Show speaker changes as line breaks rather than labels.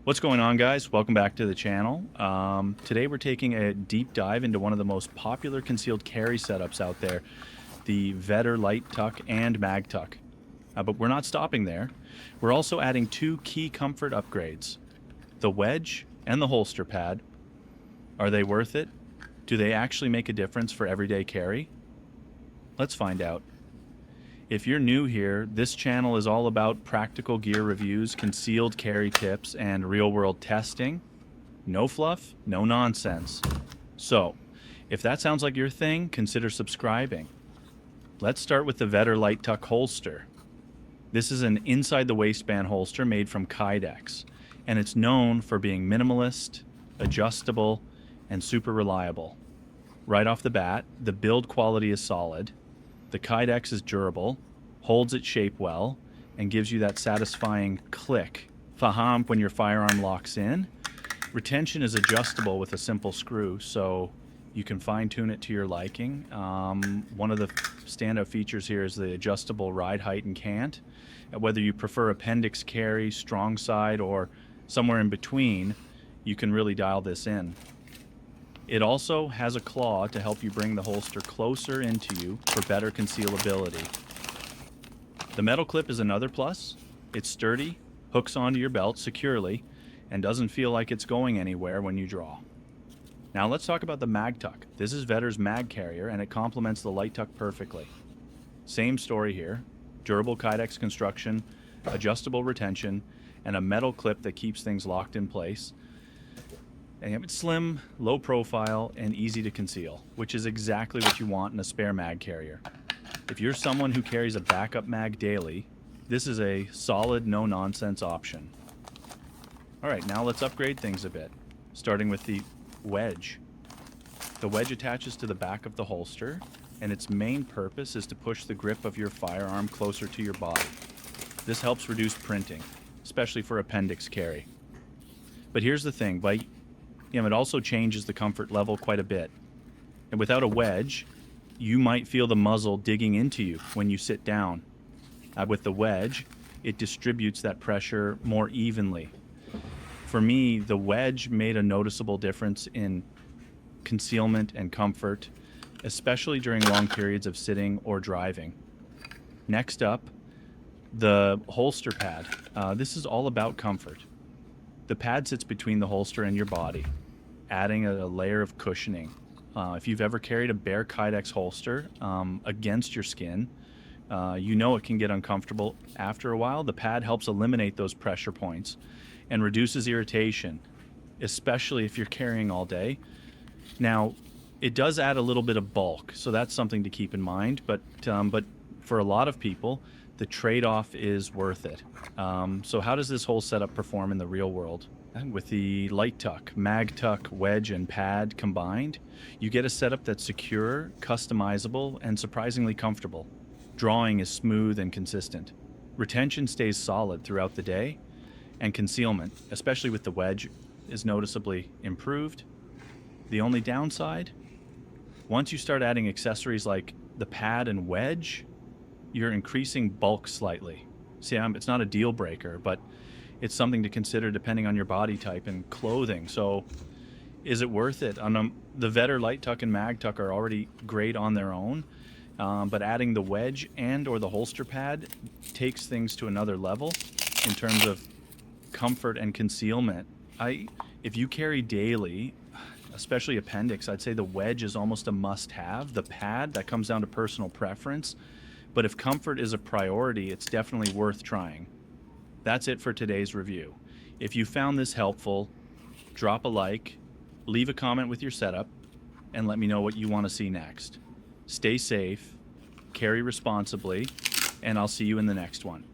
What's going on, guys? Welcome back to the channel. Today we're taking a deep dive into one of the most popular concealed carry setups out there, the Vedder LightTuck and MagTuck. But we're not stopping there. We're also adding two key comfort upgrades, the wedge and the holster pad. Are they worth it? Do they actually make a difference for everyday carry? Let's find out. If you're new here, this channel is all about practical gear reviews, concealed carry tips, and real-world testing. No fluff, no nonsense. So, if that sounds like your thing, consider subscribing. Let's start with the Vedder LightTuck holster. This is an inside-the-waistband holster made from Kydex, and it's known for being minimalist, adjustable, and super reliable. Right off the bat, the build quality is solid. The Kydex is durable, holds its shape well, and gives you that satisfying click, faham, when your firearm locks in. Retention is adjustable with a simple screw, so you can fine-tune it to your liking. One of the standout features here is the adjustable ride height and cant. Whether you prefer appendix carry, strong side, or somewhere in between, you can really dial this in. It also has a claw to help you bring the holster closer into you for better concealability. The metal clip is another plus. It's sturdy, hooks onto your belt securely, and doesn't feel like it's going anywhere when you draw. Now let's talk about the MagTuck. This is Vedder's mag carrier, and it complements the LightTuck perfectly. Same story here. Durable Kydex construction, adjustable retention, and a metal clip that keeps things locked in place. And it's slim, low profile, and easy to conceal, which is exactly what you want in a spare mag carrier. If you're someone who carries a backup mag daily, this is a solid, no-nonsense option. Alright, now let's upgrade things a bit, starting with the wedge. The wedge attaches to the back of the holster, and its main purpose is to push the grip of your firearm closer to your body. This helps reduce printing, especially for appendix carry. But here's the thing, it also changes the comfort level quite a bit. And without a wedge, you might feel the muzzle digging into you when you sit down. With the wedge, it distributes that pressure more evenly. For me, the wedge made a noticeable difference in concealment and comfort, especially during long periods of sitting or driving. Next up, the holster pad. This is all about comfort. The pad sits between the holster and your body, adding a layer of cushioning. If you've ever carried a bare Kydex holster against your skin, you know it can get uncomfortable after a while. The pad helps eliminate those pressure points and reduces irritation, especially if you're carrying all day. Now, it does add a little bit of bulk, so that's something to keep in mind, but for a lot of people, the trade-off is worth it. So how does this whole setup perform in the real world? With the LightTuck, MagTuck, wedge, and pad combined, you get a setup that's secure, customizable, and surprisingly comfortable. Drawing is smooth and consistent. Retention stays solid throughout the day, and concealment, especially with the wedge, is noticeably improved. The only downside? Once you start adding accessories like the pad and wedge, you're increasing bulk slightly. See, it's not a deal breaker, but it's something to consider depending on your body type and clothing. So is it worth it? The Vedder LightTuck and MagTuck are already great on their own, but adding the wedge and or the holster pad takes things to another level in terms of comfort and concealment. If you carry daily, especially appendix, I'd say the wedge is almost a must-have. The pad, that comes down to personal preference. But if comfort is a priority, it's definitely worth trying. That's it for today's review. If you found this helpful, drop a like, leave a comment with your setup, and let me know what you want to see next. Stay safe, carry responsibly, and I'll see you in the next one.